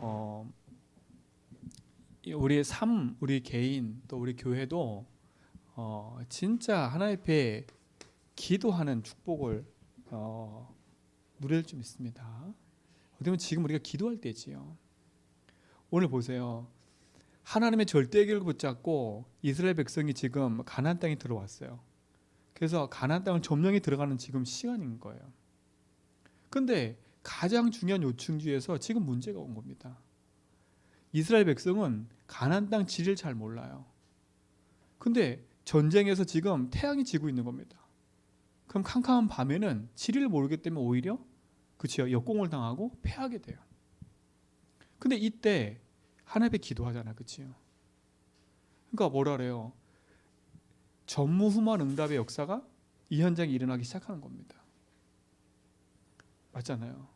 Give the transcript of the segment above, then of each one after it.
어, 우리의 삶, 우리 개인 또 우리 교회도 진짜 하나님 앞에 기도하는 축복을 누릴 좀 있습니다. 어떻게 보면 지금 우리가 기도할 때지요. 오늘 보세요. 하나님의 절대계를 붙잡고 이스라엘 백성이 지금 가나안 땅에 들어왔어요. 그래서 가나안 땅을 점령해 들어가는 지금 시간인 거예요. 근데 가장 중요한 요청 중에서 지금 문제가 온 겁니다. 이스라엘 백성은 가나안 땅 지리를 잘 몰라요. 근데 전쟁에서 지금 태양이 지고 있는 겁니다. 그럼 캄캄한 밤에는 지리를 모르기 때문에 오히려 그치요, 역공을 당하고 패하게 돼요. 근데 이때 하나님 앞에 기도하잖아요. 그치요? 그러니까 뭐라 그래요? 전무후무한 응답의 역사가 이 현장에 일어나기 시작하는 겁니다. 맞잖아요.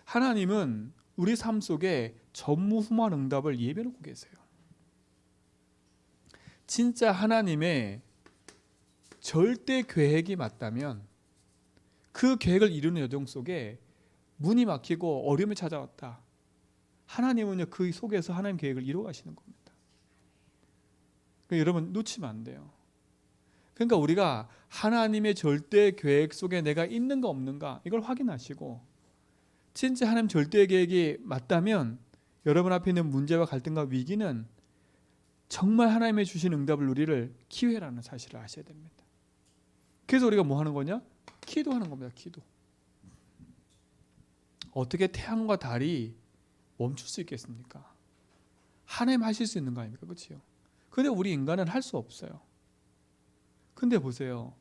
하나님은 우리 삶 속에 전무후무한 응답을 예배놓고 계세요. 진짜 하나님의 절대 계획이 맞다면 그 계획을 이루는 여정 속에 문이 막히고 어려움이 찾아왔다. 하나님은요, 그 속에서 하나님 계획을 이루어 가시는 겁니다. 그러니까 여러분 놓치면 안 돼요. 그러니까 우리가 하나님의 절대 계획 속에 내가 있는가 없는가 이걸 확인하시고, 진짜 하나님 절대 계획이 맞다면 여러분 앞에 있는 문제와 갈등과 위기는 정말 하나님의 주신 응답을 누리를 기회라는 사실을 아셔야 됩니다. 그래서 우리가 뭐 하는 거냐? 기도하는 겁니다. 기도. 어떻게 태양과 달이 멈출 수 있겠습니까? 하나님 하실 수 있는 거 아닙니까? 그렇죠? 근데 우리 인간은 할 수 없어요. 근데 보세요.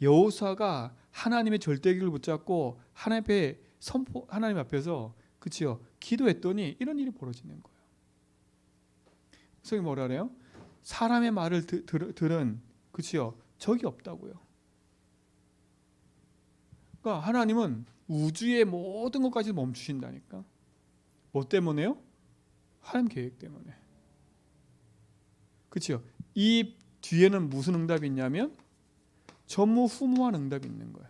여호수아가 하나님의 절대기를 붙잡고 하나님 앞에서 그치요, 기도했더니 이런 일이 벌어지는 거예요. 성경이 뭐라 그래요? 사람의 말을 들은 그치요, 적이 없다고요. 그러니까 하나님은 우주의 모든 것까지 멈추신다니까. 뭐 때문에요? 하나님 계획 때문에. 그치요? 이 뒤에는 무슨 응답이 있냐면 전무후무한 응답이 있는 거예요.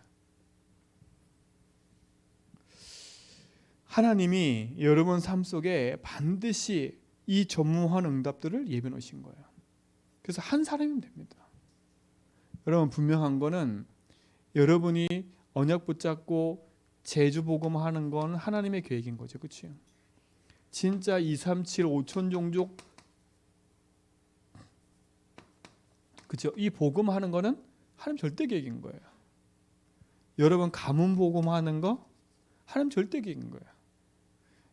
하나님이 여러분 삶 속에 반드시 이 전무한 응답들을 예비해 놓으신 거예요. 그래서 한 사람이면 됩니다. 여러분 분명한 거는 여러분이 언약 붙잡고 제주 복음하는 건 하나님의 계획인 거죠. 그렇죠? 진짜 237 5천 종족 그렇죠? 이 복음하는 거는 하나님 절대 계획인 거예요. 여러분 가문 복음하는 거 하나님 절대 계획인 거예요.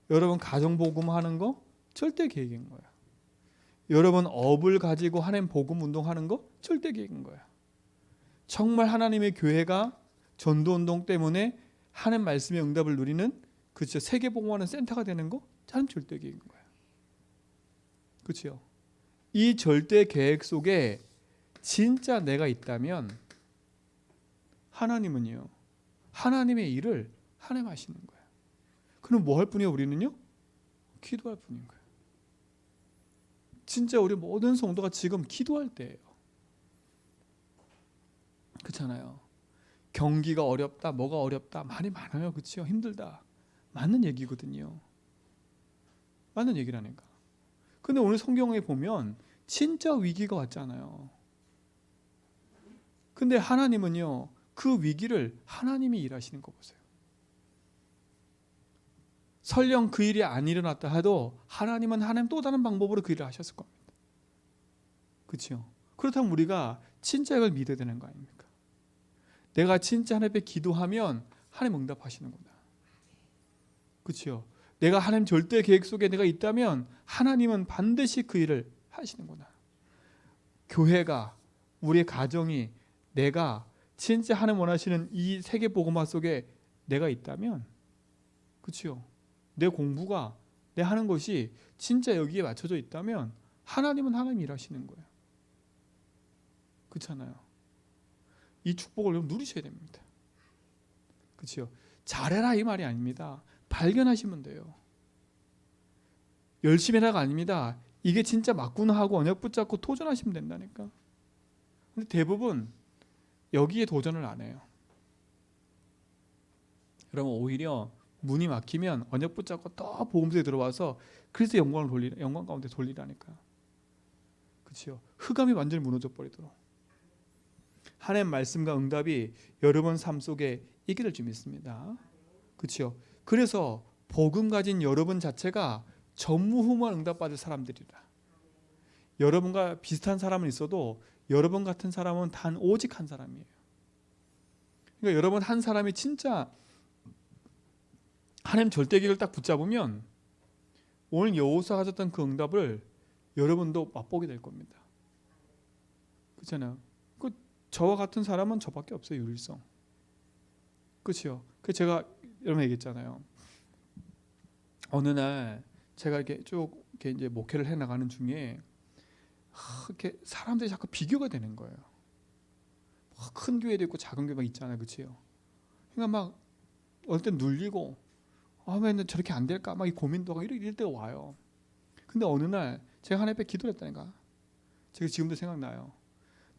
여러분 가정 복음하는 거 절대 계획인 거예요. 여러분 업을 가지고 하나님 복음 운동하는 거 절대 계획인 거예요. 정말 하나님의 교회가 전도 운동 때문에 하나님 말씀의 응답을 누리는 그렇죠, 세계 복음하는 센터가 되는 거 하나님 절대 계획인 거예요. 그렇죠? 이 절대 계획 속에 진짜 내가 있다면 하나님은요, 하나님의 일을 하나님 하시는 거예요. 그럼 뭐 할 뿐이에요? 우리는요? 기도할 뿐인 거예요. 진짜 우리 모든 성도가 지금 기도할 때예요. 그렇잖아요. 경기가 어렵다, 뭐가 어렵다, 말이 많아요. 그렇죠? 힘들다. 맞는 얘기거든요. 맞는 얘기라니까. 근데 오늘 성경에 보면 진짜 위기가 왔잖아요. 근데 하나님은요, 그 위기를 하나님이 일하시는 거 보세요. 설령 그 일이 안 일어났다 해도 하나님은 하나님 또 다른 방법으로 그 일을 하셨을 겁니다. 그렇죠? 그렇다면 우리가 진짜 이걸 믿어야 되는 거 아닙니까? 내가 진짜 하나님 앞에 기도하면 하나님 응답하시는구나. 그렇죠? 내가 하나님 절대 계획 속에 내가 있다면 하나님은 반드시 그 일을 하시는구나. 교회가, 우리의 가정이, 내가 진짜 하나님 원하시는 이 세계 복음화 속에 내가 있다면, 그렇죠? 내 공부가, 내 하는 것이 진짜 여기에 맞춰져 있다면 하나님은 하나님 일하시는 거예요. 그렇잖아요. 이 축복을 누리셔야 됩니다. 그렇죠? 잘해라 이 말이 아닙니다. 발견하시면 돼요. 열심히 해라가 아닙니다. 이게 진짜 맞구나 하고 언약 붙잡고 도전하시면 된다니까. 근데 대부분 여기에 도전을 안 해요. 그러면 오히려 문이 막히면 언약 붙잡고 또 복음 속에 들어와서 그래서 영광 가운데 돌리라니까. 그렇죠? 흑암이 완전히 무너져 버리도록. 하나님의 말씀과 응답이 여러분 삶 속에 있게 될 줄 믿습니다. 그렇죠? 그래서 복음 가진 여러분 자체가 전무후무한 응답받을 사람들이라. 여러분과 비슷한 사람은 있어도 여러분 같은 사람은 단 오직 한 사람이에요. 그러니까 여러분 한 사람이 진짜 하나님 절대기를 딱 붙잡으면 오늘 여호수아가 가졌던 그 응답을 여러분도 맛보게 될 겁니다. 그렇잖아요. 그 저와 같은 사람은 저밖에 없어요. 유일성. 그렇죠. 그 제가 여러분 얘기했잖아요. 어느 날 제가 이렇게 쭉 이렇게 이제 목회를 해 나가는 중에 이렇게 사람들이 자꾸 비교가 되는 거예요. 큰 교회도 있고 작은 교회가 있잖아요, 그렇죠? 그러니까 막 어떨 땐 눌리고 왜 저렇게 안 될까 막 이 고민도 하고 이럴 때가 와요. 근데 어느 날 제가 하나님 앞에 기도를 했다니까. 제가 지금도 생각나요.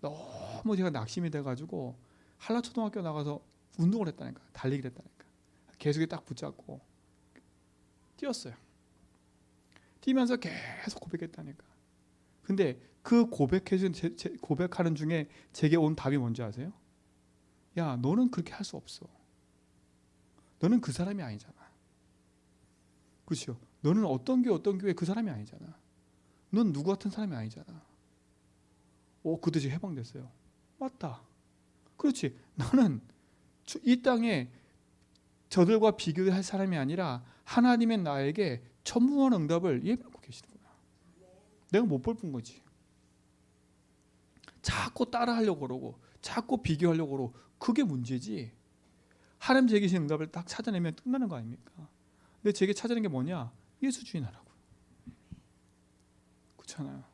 너무 제가 낙심이 돼가지고 한라초등학교 나가서 운동을 했다니까. 달리기를 했다니까. 계속 딱 붙잡고 뛰었어요. 뛰면서 계속 고백했다니까. 근데 그 고백하는 중에 제게 온 답이 뭔지 아세요? 야, 너는 그렇게 할 수 없어. 너는 그 사람이 아니잖아. 그렇죠? 너는 어떤 교회 그 사람이 아니잖아. 넌 누구 같은 사람이 아니잖아. 그때 제가 해방됐어요. 맞다. 그렇지. 나는 이 땅에 저들과 비교할 사람이 아니라 하나님의 나에게 전무한 응답을 예비하고 계시는구나. 내가 못 볼 뿐 거지. 자꾸 따라하려고 그러고 자꾸 비교하려고 그러고 그게 문제지. 하나님 제게 주신 응답을 딱 찾아내면 끝나는 거 아닙니까? 근데 제게 찾아낸 게 뭐냐? 예수 주인하라고. 그렇잖아요.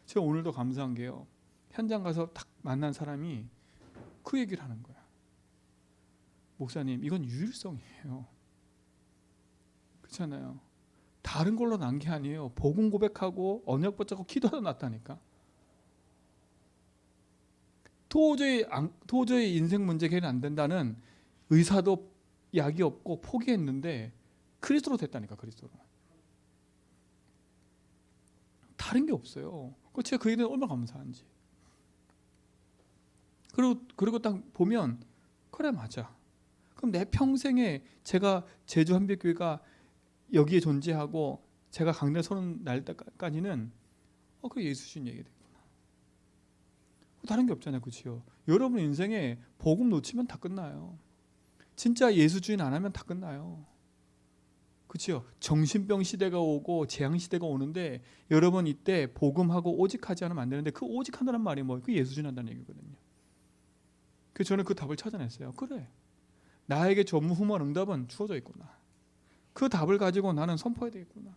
제가 오늘도 감사한 게요. 현장 가서 딱 만난 사람이 그 얘기를 하는 거야. 목사님, 이건 유일성이에요. 그렇잖아요. 다른 걸로 난 게 아니에요. 복음 고백하고 언약 붙잡고 기도하다 났다니까. 도저히 인생 문제 해결 안 된다는 의사도 약이 없고 포기했는데 그리스도로 됐다니까. 그리스도로. 다른 게 없어요. 제가 그 얘기는 얼마나 감사한지. 그리고 딱 보면 그래 맞아. 그럼 내 평생에 제가 제주 한빛교회가 여기에 존재하고 제가 강단에 서는 날까지는 그 예수 주신 얘기 되구나. 다른 게 없잖아요, 그렇죠? 여러분 인생에 복음 놓치면 다 끝나요. 진짜 예수 주인 안 하면 다 끝나요. 그렇죠? 정신병 시대가 오고 재앙 시대가 오는데 여러분 이때 복음하고 오직하지 않으면 안 되는데 그 오직한다는 말이 뭐예요? 그 예수 주인 한다는 얘기거든요. 그래서 저는 그 답을 찾아냈어요. 그래, 나에게 전무후무한 응답은 주어져 있구나. 그 답을 가지고 나는 선포해야 되겠구나.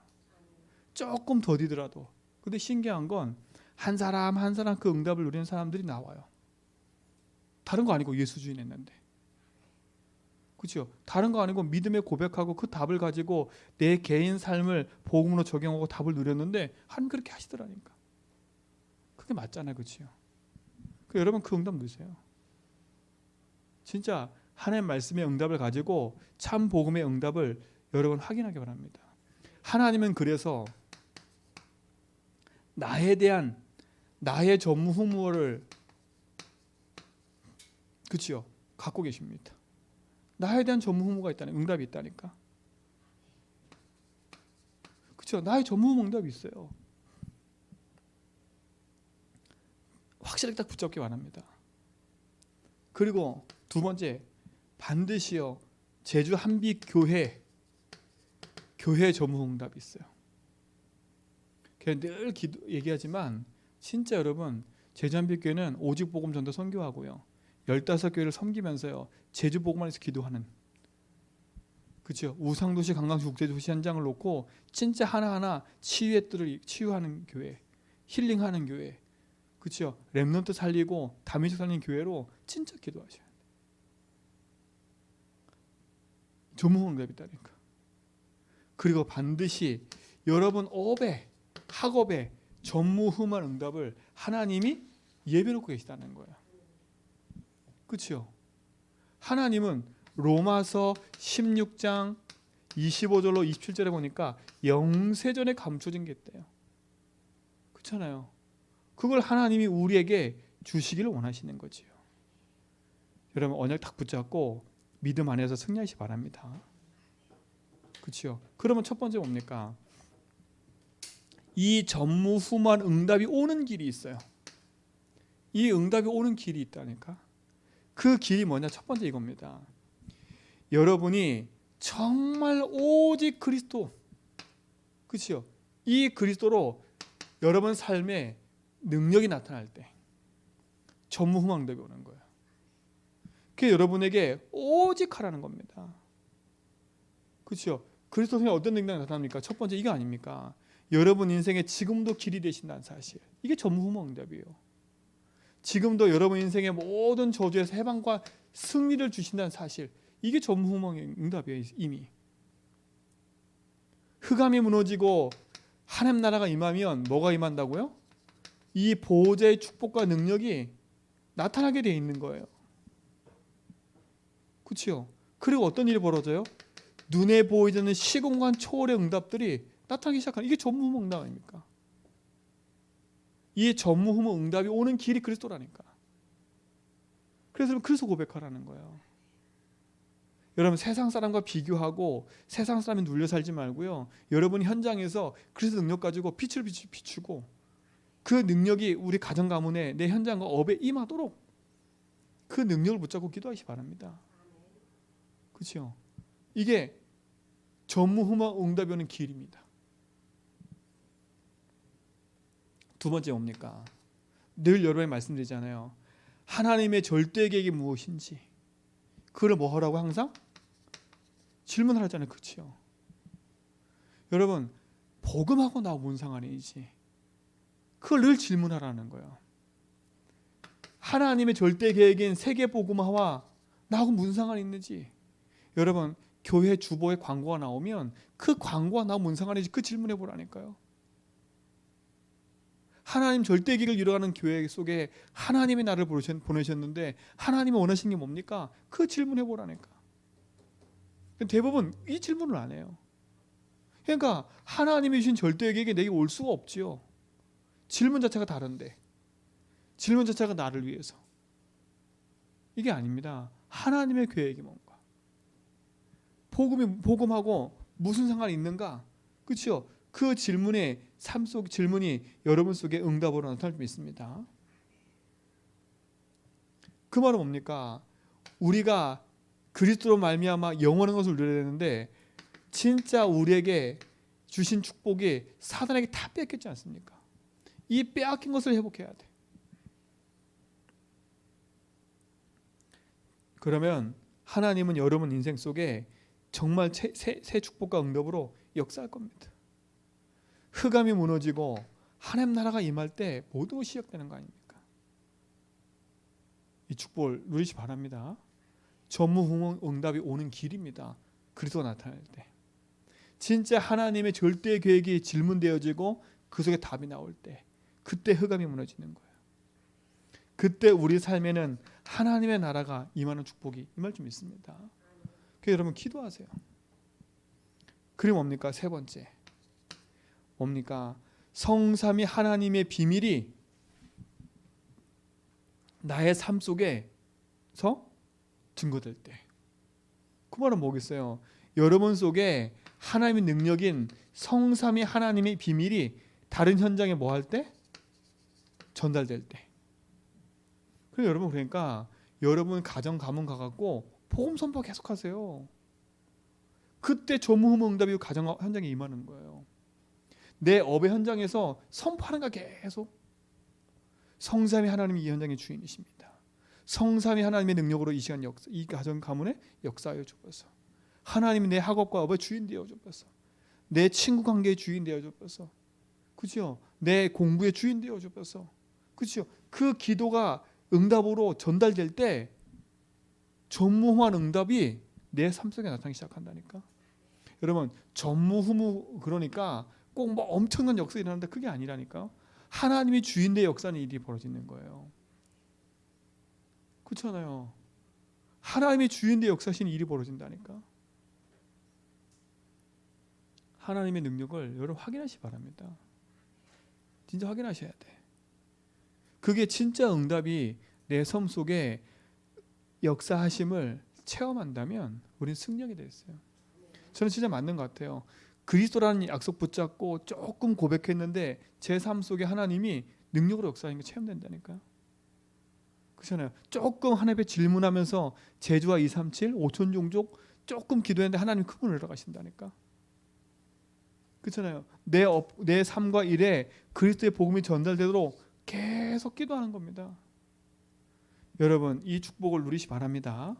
조금 더디더라도. 근데 신기한 건 한 사람 한 사람 그 응답을 누리는 사람들이 나와요. 다른 거 아니고 예수 주인 했는데. 그렇죠? 다른 거 아니고 믿음에 고백하고 그 답을 가지고 내 개인 삶을 복음으로 적용하고 답을 누렸는데 하나님 그렇게 하시더라니까. 그게 맞잖아요, 그렇죠? 여러분 그 응답 누리세요. 진짜 하나님의 말씀의 응답을 가지고 참 복음의 응답을 여러분 확인하기 바랍니다. 하나님은 그래서 나에 대한 나의 전무후무를 그렇죠? 갖고 계십니다. 나에 대한 전무후무가 있다는 응답이 있다니까. 그렇죠? 나의 전무후무 응답이 있어요. 확실하게 딱 붙잡기 바랍니다. 그리고 두 번째, 반드시요 제주 한빛 교회 전무후무 응답이 있어요. 늘 얘기하지만 진짜 여러분 제주 한빛교회는 오직 복음 전도 선교하고요 15교회를 섬기면서요 제주 복음안에서 기도하는, 그렇죠? 우상도시 관광시 국제도시 현장을 놓고 진짜 하나하나 치유의 뜰을 치유하는 교회, 힐링하는 교회, 그렇죠? 렘넌트 살리고 다민족 살리는 교회로 진짜 기도하셔야 돼요. 전무후무 응답이 있다니까. 그리고 반드시 여러분 학업에 전무후무한 응답을 하나님이 예배놓고 계시다는 거예요. 그렇죠? 하나님은 로마서 16장 25절로 27절에 보니까 영세전에 감춰진 게 있대요. 그렇잖아요. 그걸 하나님이 우리에게 주시기를 원하시는 거지요. 여러분 언약 딱 붙잡고 믿음 안에서 승리하시 바랍니다. 그렇죠? 그러면 첫 번째 뭡니까? 이 전무후무한 응답이 오는 길이 있어요. 이 응답이 오는 길이 있다니까. 그 길이 뭐냐? 첫 번째 이겁니다. 여러분이 정말 오직 그리스도, 그렇죠? 이 그리스도로 여러분 삶에 능력이 나타날 때 전무후무한 응답이 오는 거예요. 그게 여러분에게 오직 하라는 겁니다. 그렇죠? 그리스도 통해 어떤 능력이 나타납니까? 첫 번째 이거 아닙니까? 여러분 인생에 지금도 길이 되신다는 사실. 이게 전무후무한 응답이에요. 지금도 여러분 인생의 모든 저주에서 해방과 승리를 주신다는 사실. 이게 전무후무한 응답이에요. 이미. 흑암이 무너지고 하나님 나라가 임하면 뭐가 임한다고요? 이 보호자의 축복과 능력이 나타나게 되어 있는 거예요. 그렇죠? 그리고 어떤 일이 벌어져요? 눈에 보이지 않는 시공간 초월의 응답들이 나타나기 시작하는, 이게 전무후무 응답 아닙니까? 이 전무후무 응답이 오는 길이 그리스도라니까. 그래서 고백하라는 거예요. 여러분 세상 사람과 비교하고 세상 사람에 눌려 살지 말고요. 여러분 현장에서 그리스도 능력 가지고 빛을 비추고 그 능력이 우리 가정 가문에 내 현장과 업에 임하도록 그 능력을 붙잡고 기도하시기 바랍니다. 그렇죠? 이게 전무후무 응답이 오는 길입니다. 두 번째 뭡니까? 늘 여러분이 말씀드리잖아요. 하나님의 절대 계획이 무엇인지 그걸 뭐 하라고 항상 질문하잖아요. 그렇죠? 여러분 복음하고 나하고 뭔 상관이지? 그걸 늘 질문하라는 거예요. 하나님의 절대 계획인 세계 복음화와 나하고 무슨 상관이 있는지. 여러분 교회 주보에 광고가 나오면 그 광고와 나하고 무슨 상관인지 그 질문해 보라니까요. 하나님 절대 계획을 이루어가는 교회 속에 하나님의 나를 보내셨는데 하나님이 원하시는 게 뭡니까? 그 질문해 보라니까. 대부분 이 질문을 안 해요. 그러니까 하나님이 주신 절대 계획이 내게 올 수가 없지요. 질문 자체가 다른데, 질문 자체가 나를 위해서. 이게 아닙니다. 하나님의 계획이 뭔가. 복음하고 무슨 상관이 있는가? 그렇죠? 그 질문의 삶 속 질문이 여러분 속에 응답으로 나타날 수 있습니다. 그 말은 뭡니까? 우리가 그리스도로 말미암아 영원한 것을 누려야 되는데 진짜 우리에게 주신 축복이 사단에게 다 뺏겼지 않습니까? 이 빼앗긴 것을 회복해야 돼. 그러면 하나님은 여러분 인생 속에 정말 새 축복과 응답으로 역사할 겁니다. 흑암이 무너지고 하나님 나라가 임할 때 모든 것이 시작되는 거 아닙니까? 이 축복을 누리시 바랍니다. 전무후무 응답이 오는 길입니다. 그리스도가 나타날 때. 진짜 하나님의 절대 계획이 질문되어지고 그 속에 답이 나올 때 그때 흑암이 무너지는 거예요. 그때 우리 삶에는 하나님의 나라가 임하는 축복이 임할 줄 믿습니다. 그래서 여러분 기도하세요. 그리고 뭡니까? 세 번째 뭡니까? 성삼위 하나님의 비밀이 나의 삶 속에서 증거될 때. 그 말은 뭐겠어요? 여러분 속에 하나님의 능력인 성삼위 하나님의 비밀이 다른 현장에 뭐 할 때? 전달될 때. 그래서 여러분 그러니까 여러분 가정 가문 가갖고 복음 선포 계속하세요. 그때 전무후무 응답이 가정 현장에 임하는 거예요. 내 업의 현장에서 선포하는 거 계속. 성삼위 하나님이 이 현장의 주인이십니다. 성삼위 하나님의 능력으로 이 시간 이 가정 가문에 역사하여 주옵소서. 하나님이 내 학업과 업의 주인 되어 주옵소서. 내 친구 관계의 주인 되어 주옵소서. 그렇죠? 내 공부의 주인 되어 주옵소서. 그렇죠? 그 기도가 응답으로 전달될 때 전무후무한 응답이 내 삶 속에 나타나기 시작한다니까. 여러분 전무후무 그러니까 꼭 뭐 엄청난 역사가 일어난다 그게 아니라니까. 하나님이 주인 내 역사는 일이 벌어지는 거예요. 그렇잖아요. 하나님의 주인데 역사하시는 일이 벌어진다니까. 하나님의 능력을 여러분 확인하시기 바랍니다. 진짜 확인하셔야 돼. 그게 진짜 응답이 내 삶 속에 역사하심을 체험한다면 우리는 승리하게 돼 있어요. 저는 진짜 맞는 것 같아요. 그리스도라는 약속 붙잡고 조금 고백했는데 제 삶 속에 하나님이 능력으로 역사하는 게 체험된다니까요. 그렇잖아요. 조금 하나님께 질문하면서 제주와 237, 5천 종족 조금 기도했는데 하나님 큰 문을 열어가신다니까. 그렇잖아요. 내 삶과 일에 그리스도의 복음이 전달되도록 계속 기도하는 겁니다. 여러분 이 축복을 누리시 바랍니다.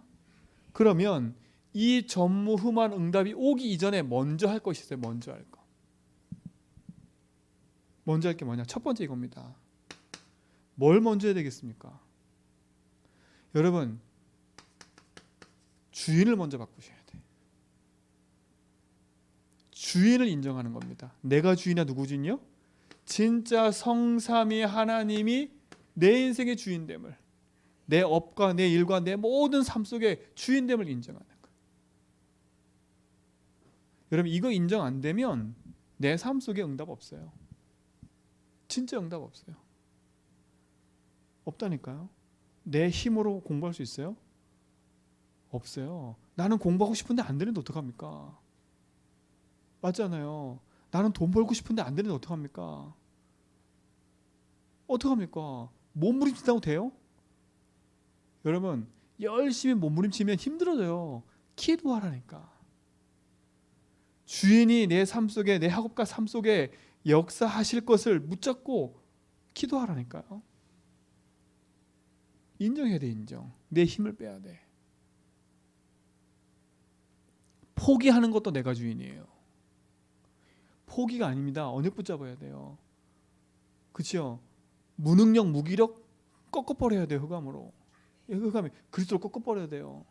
그러면 이 전무후무한 응답이 오기 이전에 먼저 할 것이 있어요. 먼저 할 거. 먼저 할 게 뭐냐? 첫 번째 이겁니다. 뭘 먼저 해야 되겠습니까? 여러분 주인을 먼저 바꾸셔야 돼. 주인을 인정하는 겁니다. 내가 주인이야 누구 주인이요? 진짜 성삼위 하나님이 내 인생의 주인됨을, 내 업과 내 일과 내 모든 삶 속에 주인됨을 인정하는 거예요. 여러분 이거 인정 안 되면 내 삶 속에 응답 없어요. 진짜 응답 없어요. 없다니까요. 내 힘으로 공부할 수 있어요? 없어요. 나는 공부하고 싶은데 안 되는데 어떡합니까? 맞잖아요. 나는 돈 벌고 싶은데 안 되는데 어떡합니까? 어떡합니까? 몸부림친다고 돼요? 여러분 열심히 몸부림치면 힘들어져요. 기도하라니까. 주인이 내 삶 속에, 내 학업과 삶 속에 역사하실 것을 붙잡고 기도하라니까요. 인정해야 돼. 인정. 내 힘을 빼야 돼. 포기하는 것도 내가 주인이에요. 포기가 아닙니다. 언약 붙잡아야 돼요. 그렇죠? 무능력, 무기력 꺾어버려야 돼요. 흑암으로. 흑암이 그리스도로 꺾어버려야 돼요.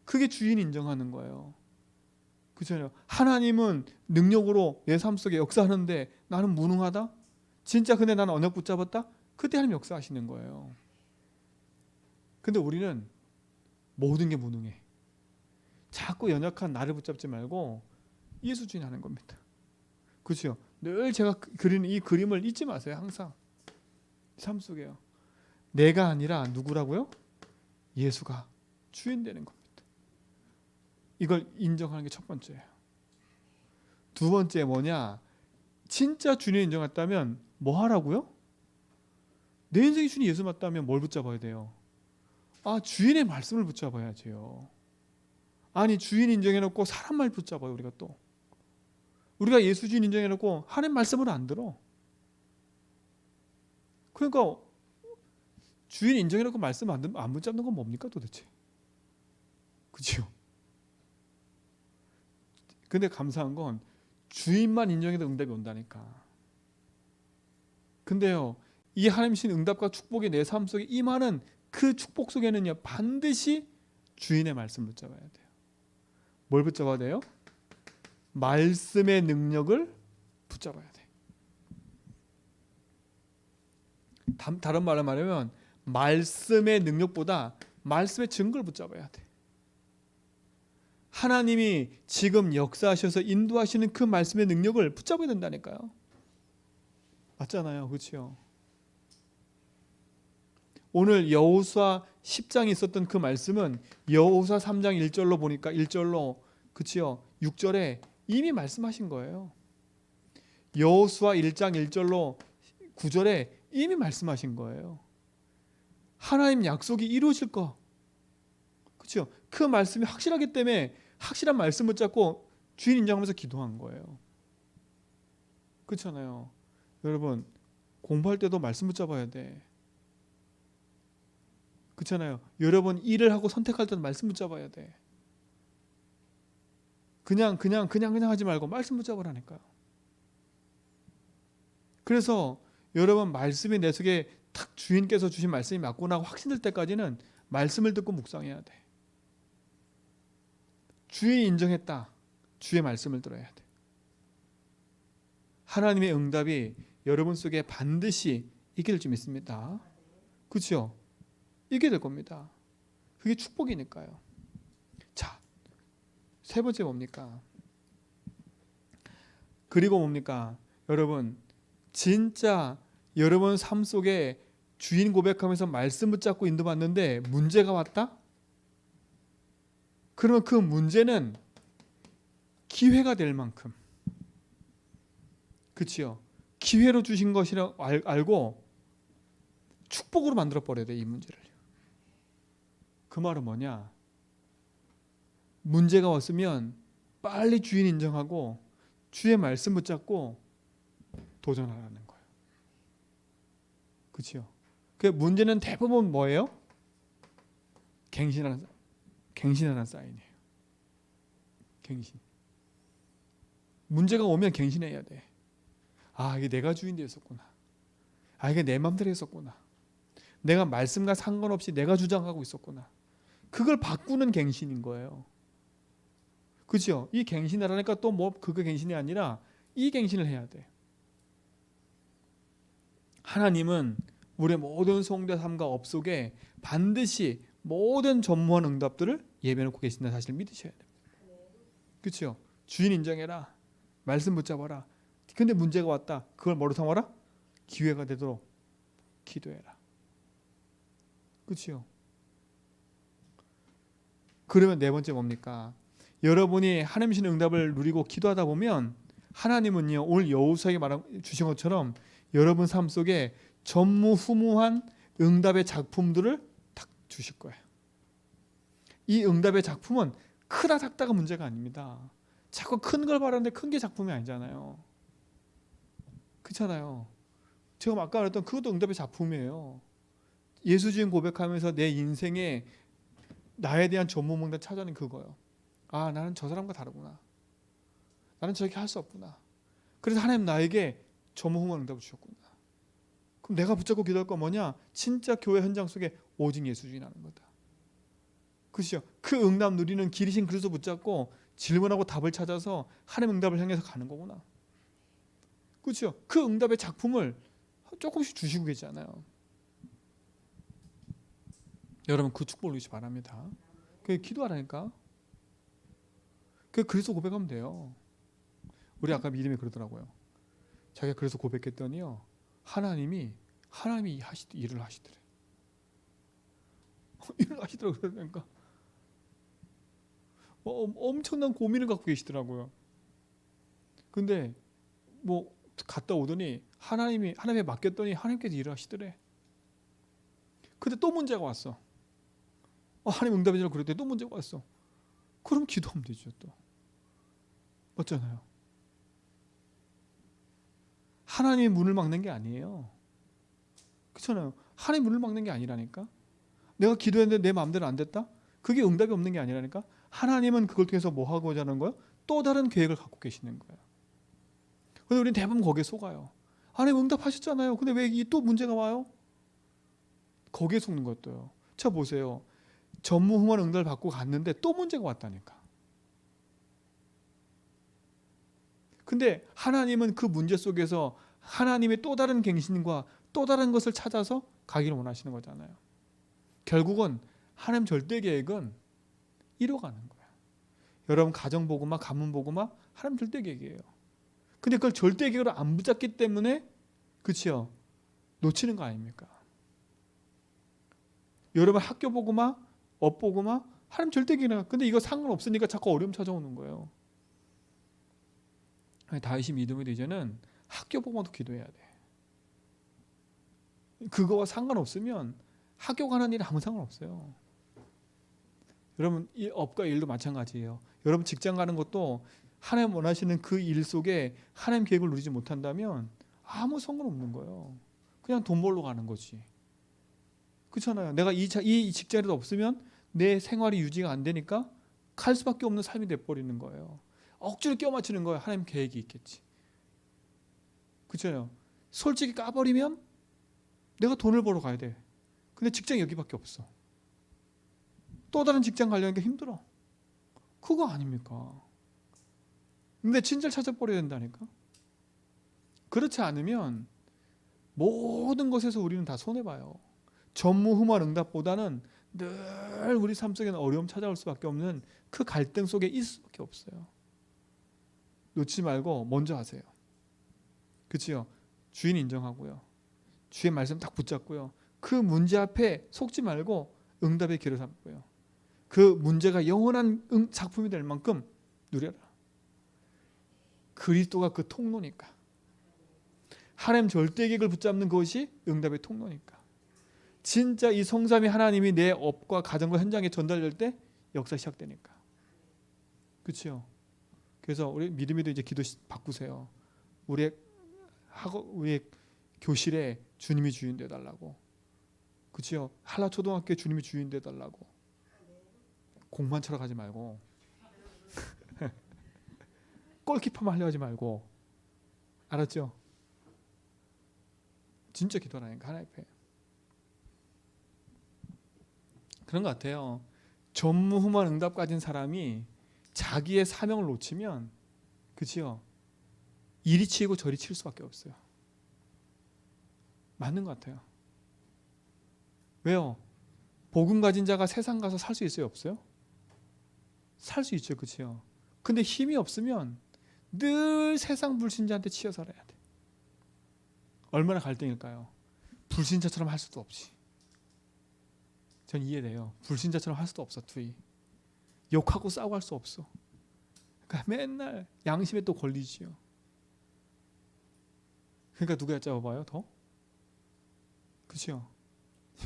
그게 주인 인정하는 거예요. 그렇잖아요. 하나님은 능력으로 내 삶 속에 역사하는데 나는 무능하다? 진짜 근데 나는 언약 붙잡았다? 그때 하나님 역사하시는 거예요. 근데 우리는 모든 게 무능해. 자꾸 연약한 나를 붙잡지 말고 예수 주인 하는 겁니다. 그렇죠? 늘 제가 그리는 이 그림을 잊지 마세요. 항상 삶 속에요. 내가 아니라 누구라고요? 예수가 주인 되는 겁니다. 이걸 인정하는 게 첫 번째예요. 두 번째 뭐냐? 진짜 주님 인정했다면 뭐 하라고요? 내 인생의 주님 예수 맞다면 뭘 붙잡아야 돼요? 주인의 말씀을 붙잡아야지요. 아니 주인 인정해놓고 사람 말 붙잡아요. 우리가 또 우리가 예수 주인 인정해놓고 하나님 말씀을 안 들어. 그러니까 주인 인정해놓고 말씀 안 붙잡는 건 뭡니까 도대체? 그렇죠? 근데 감사한 건 주인만 인정해도 응답이 온다니까. 근데요 이 하나님신 응답과 축복이 내 삶 속에 임하는 그 축복 속에는요 반드시 주인의 말씀을 붙잡아야 돼요. 뭘 붙잡아야 돼요? 말씀의 능력을 붙잡아야 돼. 다른 말로 말하면 말씀의 능력보다 말씀의 증거를 붙잡아야 돼. 하나님이 지금 역사하셔서 인도하시는 그 말씀의 능력을 붙잡아야 된다니까요. 맞잖아요. 그렇죠? 오늘 여호수아 10장에 있었던 그 말씀은 여호수아 3장 1절로 보니까 1절로 그렇죠? 6절에 이미 말씀하신 거예요. 여호수아 1장 1절로 9절에 이미 말씀하신 거예요. 하나님 약속이 이루어질 거. 그렇죠? 그 말씀이 확실하기 때문에 확실한 말씀 붙잡고 주인 인정하면서 기도한 거예요. 그렇잖아요. 여러분 공부할 때도 말씀 붙잡아야 돼. 그렇잖아요. 여러분 일을 하고 선택할 때도 말씀 붙잡아야 돼. 그냥 하지 말고 말씀 붙잡으라니까요. 그래서 여러분 말씀이 내 속에 탁 주인께서 주신 말씀이 맞구나 하고 확신될 때까지는 말씀을 듣고 묵상해야 돼. 주인이 인정했다. 주의 말씀을 들어야 돼. 하나님의 응답이 여러분 속에 반드시 있게 될 줄 믿습니다. 그렇죠? 있게 될 겁니다. 그게 축복이니까요. 자, 세 번째 뭡니까? 그리고 뭡니까? 여러분, 진짜 여러분 삶 속에 주인 고백하면서 말씀 붙잡고 인도받는데 문제가 왔다? 그러면 그 문제는 기회가 될 만큼, 그치요? 기회로 주신 것이라 알고 축복으로 만들어 버려야 돼, 이 문제를. 그 말은 뭐냐? 문제가 왔으면 빨리 주인 인정하고 주의 말씀 붙잡고 도전하라는 거예요. 그치요? 그 문제는 대부분 뭐예요? 갱신하는 사인이에요. 갱신. 문제가 오면 갱신해야 돼. 아, 이게 내가 주인 되었었구나. 아, 이게 내 맘대로 했었구나. 내가 말씀과 상관없이 내가 주장하고 있었구나. 그걸 바꾸는 갱신인 거예요. 그죠? 이 갱신하라니까 또 뭐 그거 갱신이 아니라 이 갱신을 해야 돼. 하나님은 우리의 모든 성도의 삶과 업 속에 반드시 모든 전무한 응답들을 예배놓고 계신다는 사실을 믿으셔야 돼요. 그렇죠? 주인 인정해라. 말씀 붙잡아라. 근데 문제가 왔다. 그걸 뭐로 삼아라? 기회가 되도록 기도해라. 그렇죠? 그러면 네 번째 뭡니까? 여러분이 하나님의 응답을 누리고 기도하다 보면 하나님은요, 오늘 여호수아에게 주신 것처럼 여러분 삶 속에 전무후무한 응답의 작품들을 딱 주실 거예요. 이 응답의 작품은 크다 작다가 문제가 아닙니다. 자꾸 큰 걸 바라는데 큰 게 작품이 아니잖아요. 그렇잖아요. 제가 아까 말했던 그것도 응답의 작품이에요. 예수 주인 고백하면서 내 인생에 나에 대한 전무응답 찾아낸 그거예요. 아, 나는 저 사람과 다르구나. 나는 저렇게 할 수 없구나. 그래서 하나님 나에게 전무후무한 응답을 주셨구나. 그럼 내가 붙잡고 기도할 건 뭐냐? 진짜 교회 현장 속에 오직 예수 주인하는 거다. 그렇죠? 그 응답 누리는 길이신 그리스도 붙잡고 질문하고 답을 찾아서 하나님 응답을 향해서 가는 거구나. 그렇죠? 그 응답의 작품을 조금씩 주시고 계시잖아요. 여러분 그 축복을 누리시기 바랍니다. 그 기도하라니까. 그 그리스도 고백하면 돼요. 우리 아까 믿음이 그러더라고요. 자기가 그래서 고백했더니요, 하나님이 일을 하시더래. 일을 하시더라고요. 그러니까 엄청난 고민을 갖고 계시더라고요. 근데 뭐 갔다 오더니 하나님에 맡겼더니 하나님께서 일을 하시더래. 근데 또 문제가 왔어. 하나님 응답해주려고 그랬더니 또 문제가 왔어. 그럼 기도하면 되죠. 또 맞잖아요. 하나님의 문을 막는 게 아니에요. 그렇잖아요. 하나님 문을 막는 게 아니라니까. 내가 기도했는데 내 마음대로 안 됐다? 그게 응답이 없는 게 아니라니까. 하나님은 그걸 통해서 뭐 하고자 하는 거예요? 또 다른 계획을 갖고 계시는 거예요. 근데 우리는 대부분 거기에 속아요. 하나님 응답하셨잖아요. 근데 왜 또 문제가 와요? 거기에 속는 것도요. 자 보세요. 전무후무한 응답을 받고 갔는데 또 문제가 왔다니까. 근데 하나님은 그 문제 속에서 하나님의 또 다른 갱신과 또 다른 것을 찾아서 가기를 원하시는 거잖아요. 결국은 하나님 절대 계획은 이뤄가는 거야. 여러분 가정 복음화, 가문 복음화 하나님 절대 계획이에요. 근데 그걸 절대 계획으로 안 붙잡기 때문에 그치요? 놓치는 거 아닙니까? 여러분 학교 복음화, 업 복음화 하나님 절대 계획이에요. 근데 이거 상관없으니까 자꾸 어려움 찾아오는 거예요. 다윗이 믿음의 이제는 학교 복음화도 기도해야 돼. 그거와 상관없으면 학교 가는 일이 아무 상관없어요. 여러분 이 업과 일도 마찬가지예요. 여러분 직장 가는 것도 하나님 원하시는 그 일 속에 하나님 계획을 누리지 못한다면 아무 상관없는 거예요. 그냥 돈 벌러 가는 거지. 그렇잖아요. 내가 이 직장에도 없으면 내 생활이 유지가 안 되니까 갈 수밖에 없는 삶이 돼버리는 거예요. 억지로 껴 맞추는 거예요. 하나님 계획이 있겠지. 그렇잖아요. 솔직히 까버리면 내가 돈을 벌어 가야 돼. 근데 직장이 여기밖에 없어. 또 다른 직장 가려니까 힘들어. 그거 아닙니까? 근데 진짜를 찾아버려야 된다니까. 그렇지 않으면 모든 것에서 우리는 다 손해봐요. 전무후무한 응답보다는 늘 우리 삶 속에는 어려움 찾아올 수밖에 없는 그 갈등 속에 있을 수밖에 없어요. 놓치지 말고 먼저 하세요. 그치요? 주인 인정하고요. 주의 말씀 딱 붙잡고요. 그 문제 앞에 속지 말고 응답의 길을 삼고요. 그 문제가 영원한 작품이 될 만큼 누려라. 그리스도가 그 통로니까. 하나님 절대 계획을 붙잡는 것이 응답의 통로니까. 진짜 이 성삼위 하나님이 내 업과 가정과 현장에 전달될 때 역사 시작되니까. 그렇죠? 그래서 우리 믿음이도 이제 기도 바꾸세요. 우리의 교실에 주님이 주인 돼 달라고. 그렇죠? 한라 초등학교에 주님이 주인 돼 달라고. 공만 쳐러 가지 말고 골키퍼만 하려 하지 말고. 알았죠? 진짜 기도하라니까 하나님 앞에. 그런 것 같아요. 전무후무한 응답 가진 사람이 자기의 사명을 놓치면, 그치요? 이리 치이고 저리 칠 수밖에 없어요. 맞는 것 같아요. 왜요? 복음 가진 자가 세상 가서 살 수 있어요, 없어요? 살 수 있죠, 그치요? 근데 힘이 없으면 늘 세상 불신자한테 치여 살아야 돼. 얼마나 갈등일까요? 불신자처럼 할 수도 없지. 전 이해돼요. 불신자처럼 할 수도 없어, 투이. 욕하고 싸우고 할 수 없어. 그러니까 맨날 양심에 또 걸리지요. 그러니까 누가 얕잡아봐요, 더? 그치요?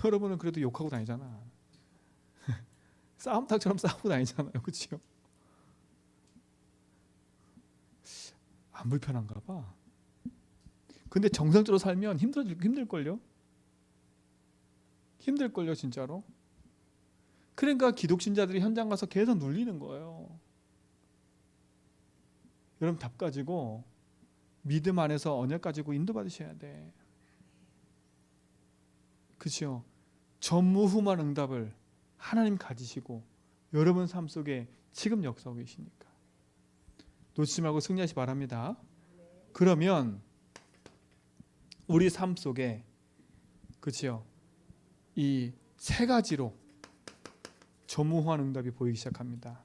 여러분은 그래도 욕하고 다니잖아. 싸움닭처럼 싸우고 다니잖아요, 그치요? 안 불편한가 봐. 근데 정상적으로 살면 힘들걸요? 힘들걸요, 진짜로? 그러니까 기독신자들이 현장 가서 계속 눌리는 거예요. 여러분 답 가지고 믿음 안에서 언약 가지고 인도받으셔야 돼. 그렇죠? 전무후무한 응답을 하나님 가지시고 여러분 삶 속에 지금 역사하고 계시니까 놓치지 말고 승리하시 바랍니다. 그러면 우리 삶 속에, 그렇죠? 이 세 가지로 전무후무한 응답이 보이기 시작합니다.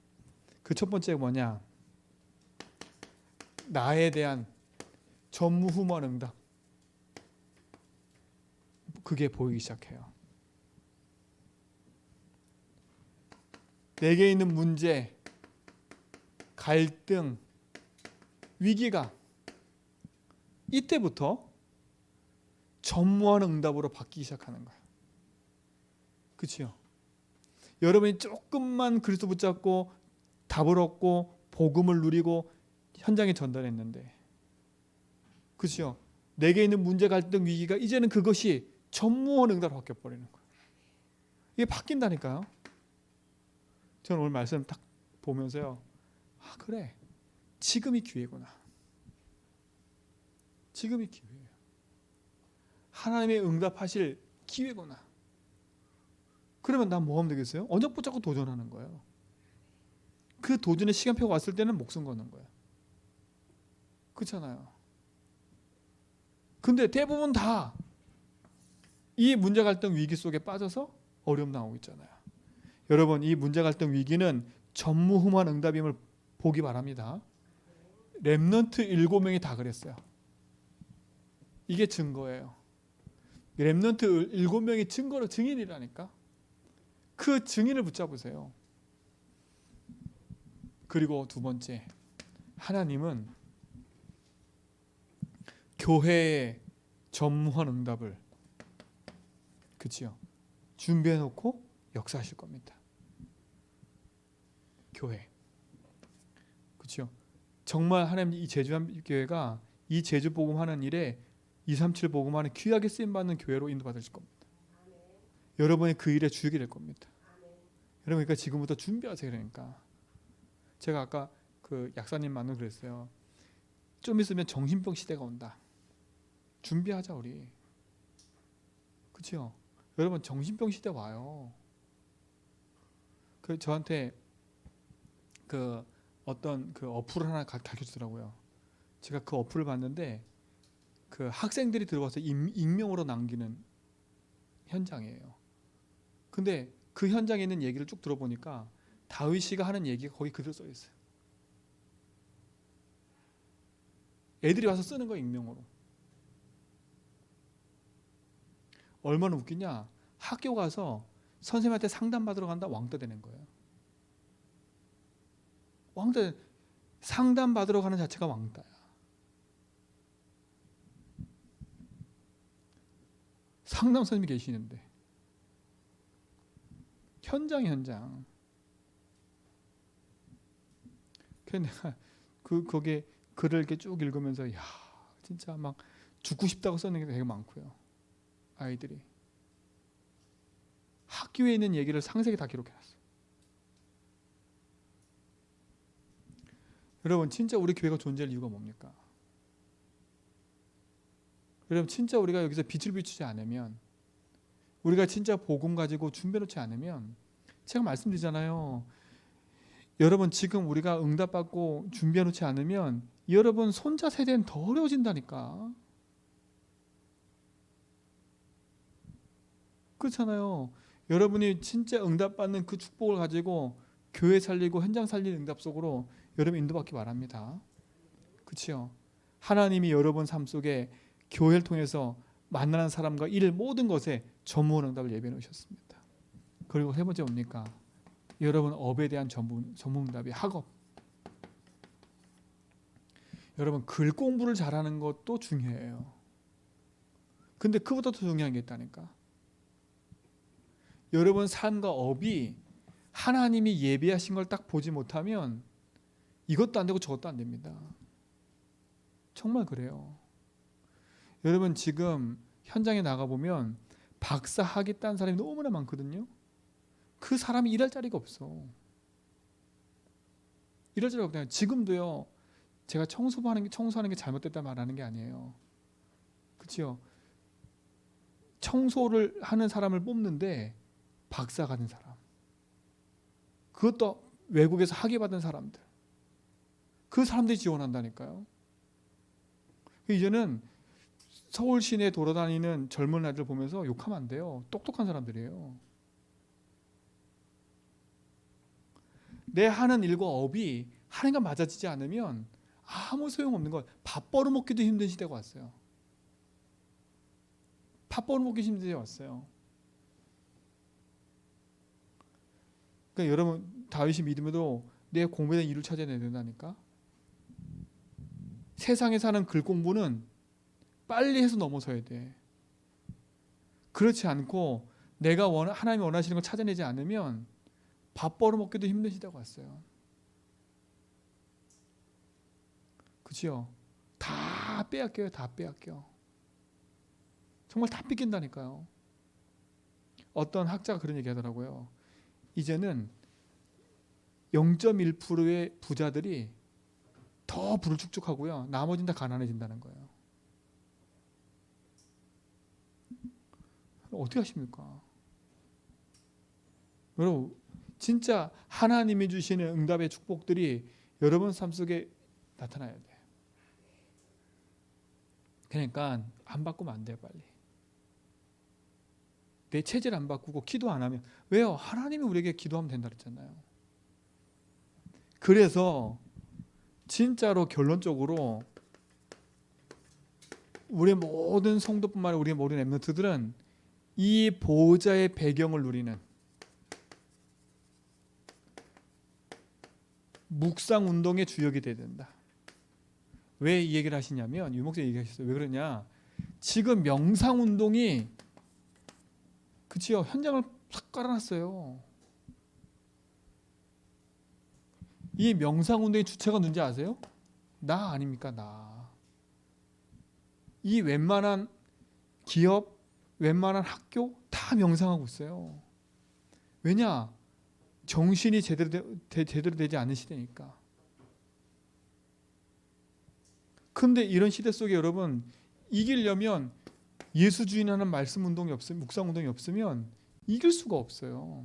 그 첫 번째가 뭐냐? 나에 대한 전무후무한 응답. 그게 보이기 시작해요. 내게 있는 문제, 갈등, 위기가 이때부터 전무한 응답으로 바뀌기 시작하는 거예요. 그렇죠? 여러분이 조금만 그리스도 붙잡고 답을 얻고 복음을 누리고 현장에 전달했는데, 그렇죠? 내게 있는 문제, 갈등, 위기가 이제는 그것이 전무한 응답으로 바뀌어버리는 거예요. 이게 바뀐다니까요. 저는 오늘 말씀 딱 보면서요, 아 그래, 지금이 기회구나. 지금이 기회예요. 하나님의 응답하실 기회구나. 그러면 난 뭐 하면 되겠어요? 언약 붙잡고 도전하는 거예요. 그 도전의 시간표가 왔을 때는 목숨 거는 거예요. 그렇잖아요. 근데 대부분 다 이 문제 갈등 위기 속에 빠져서 어려움 나오고 있잖아요. 여러분, 이 문제 갈등 위기는 전무후무한 응답임을 보기 바랍니다. 렘넌트 7명이 다 그랬어요. 이게 증거예요. 렘넌트 7명이 증거로 증인이라니까. 그 증인을 붙잡으세요. 그리고 두 번째, 하나님은 교회의 전무한 응답을, 그치요, 준비해놓고 역사하실 겁니다. 교회, 그치요. 정말 하나님 이 제주교회가 이 제주 복음하는 일에 237 복음하는 귀하게 쓰임받는 교회로 인도받으실 겁니다. 여러분이 그 일에 주역이 될 겁니다. 여러분, 그러니까 지금부터 준비하세요. 그러니까 제가 아까 그 약사님 만나 그랬어요. 좀 있으면 정신병 시대가 온다. 준비하자 우리. 그렇죠? 여러분, 정신병 시대 와요. 그 저한테 그 어떤 그 어플을 하나 가르쳐주더라고요. 제가 그 어플을 봤는데 그 학생들이 들어와서 익명으로 남기는 현장이에요. 근데 그 현장에 있는 얘기를 쭉 들어보니까 다윗이가 하는 얘기가 거기 그대로 써 있어요. 애들이 와서 쓰는 거 익명으로. 얼마나 웃기냐? 학교 가서 선생님한테 상담받으러 간다 왕따 되는 거예요. 왕따, 상담받으러 가는 자체가 왕따야. 상담 선생님이 계시는데 현장. 그래서 내가 거기에 글을 이렇게 쭉 읽으면서 야 진짜 막 죽고 싶다고 써는 게 되게 많고요. 아이들이 학교에 있는 얘기를 상세히 다 기록해놨어요. 여러분 진짜 우리 교회가 존재할 이유가 뭡니까? 여러분 진짜 우리가 여기서 빛을 비추지 않으면, 우리가 진짜 복음 가지고 준비해놓지 않으면, 제가 말씀드리잖아요. 여러분 지금 우리가 응답받고 준비해놓지 않으면 여러분 손자 세대는 더 어려워진다니까. 그렇잖아요. 여러분이 진짜 응답받는 그 축복을 가지고 교회 살리고 현장 살리는 응답 속으로 여러분 인도받기 바랍니다. 그렇죠? 하나님이 여러분 삶 속에 교회를 통해서 만나는 사람과 일 모든 것에 전문 응답을 예비해 놓으셨습니다. 그리고 세 번째 뭡니까? 여러분 업에 대한 전문 응답이 학업. 여러분 글 공부를 잘하는 것도 중요해요. 근데 그보다 더 중요한 게 있다니까. 여러분 삶과 업이 하나님이 예비하신 걸 딱 보지 못하면 이것도 안 되고 저것도 안 됩니다. 정말 그래요. 여러분 지금 현장에 나가보면 박사 학위 딴 사람이 너무나 많거든요. 그 사람이 일할 자리가 없어. 일할 자리가 없다. 지금도요. 제가 청소하는 게 잘못됐다 말하는 게 아니에요. 그렇죠? 청소를 하는 사람을 뽑는데 박사 가는 사람, 그것도 외국에서 학위 받은 사람들, 그 사람들이 지원한다니까요. 이제는 서울 시내 돌아다니는 젊은 아이들 보면서 욕하면 안 돼요. 똑똑한 사람들이에요. 내 하는 일과 업이 하나님과 맞아지지 않으면 아무 소용없는 거. 밥 벌어먹기도 힘든 시대가 왔어요. 밥 벌어먹기 힘든 시대가 왔어요. 그러니까 여러분 다윗이 믿음에도 내 공부에 대한 이유를 찾아내야 된다니까. 세상에 사는 글 공부는 빨리 해서 넘어서야 돼. 그렇지 않고 내가 하나님이 원하시는 걸 찾아내지 않으면 밥 벌어먹기도 힘든 시대가 왔어요. 그치요? 다 빼앗겨요. 다 빼앗겨. 정말 다 뺏긴다니까요. 어떤 학자가 그런 얘기 하더라고요. 이제는 0.1%의 부자들이 더 부를 축적하고요. 나머지는 다 가난해진다는 거예요. 어떻게 하십니까? 여러분 진짜 하나님이 주시는 응답의 축복들이 여러분 삶 속에 나타나야 돼. 그러니까 안 바꾸면 안 돼요. 빨리. 내 체질 안 바꾸고 기도 안 하면, 왜요? 하나님이 우리에게 기도하면 된다 그랬잖아요. 그래서 진짜로 결론적으로 우리 모든 성도뿐만 아니라 우리 모든 렘넌트들은 이 보호자의 배경을 누리는 묵상 운동의 주역이 돼야 된다. 왜 이 얘기를 하시냐면, 유목사 얘기하셨어요. 왜 그러냐? 지금 명상 운동이, 그치요? 현장을 싹 깔아놨어요. 이 명상 운동의 주체가 누군지 아세요? 나 아닙니까? 나. 이 웬만한 기업, 웬만한 학교 다 명상하고 있어요. 왜냐? 정신이 제대로 되지 않는 시대니까. 근데 이런 시대 속에 여러분 이기려면 예수주의라는 말씀 운동이 없으면, 묵상 운동이 없으면 이길 수가 없어요.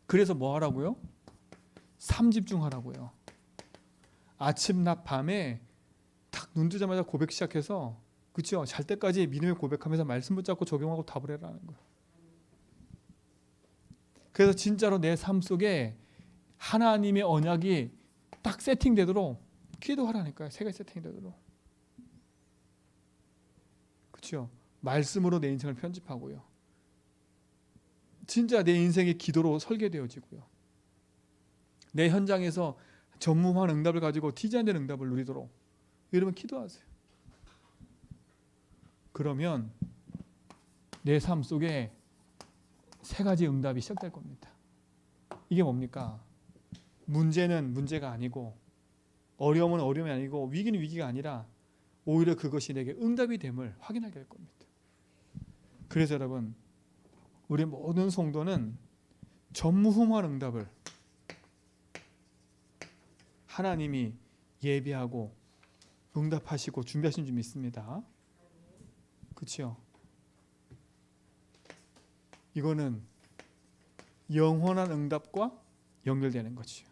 그래서 뭐 하라고요? 3집중하라고요. 아침, 낮, 밤에 딱 눈 뜨자마자 고백 시작해서, 그렇죠? 잘 때까지 믿음의 고백하면서 말씀 붙잡고 적용하고 답을 해라는 거예요. 그래서 진짜로 내 삶 속에 하나님의 언약이 딱 세팅되도록 기도하라니까요. 세 가지 세팅되도록. 그렇죠? 말씀으로 내 인생을 편집하고요. 진짜 내 인생이 기도로 설계되어지고요. 내 현장에서 전무한 응답을 가지고 튀지 않는 응답을 누리도록 여러분 기도하세요. 그러면 내 삶 속에 세 가지 응답이 시작될 겁니다. 이게 뭡니까? 문제는 문제가 아니고 어려움은 어려움이 아니고 위기는 위기가 아니라 오히려 그것이 내게 응답이 됨을 확인하게 될 겁니다. 그래서 여러분 우리 모든 성도는 전무후무한 응답을 하나님이 예비하고 응답하시고 준비하신 줄 믿습니다. 그렇죠? 이거는 영원한 응답과 연결되는 거죠.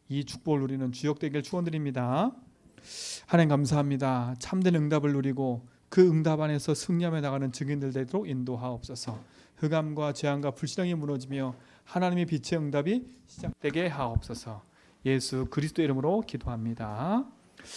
이 축복을 누리는 주역되길 축원드립니다. 하나님 감사합니다. 참된 응답을 누리고 그 응답 안에서 승리하며 나가는 증인들 되도록 인도하옵소서. 흑암과 재앙과 불신앙이 무너지며 하나님의 빛의 응답이 시작되게 하옵소서. 예수 그리스도 이름으로 기도합니다.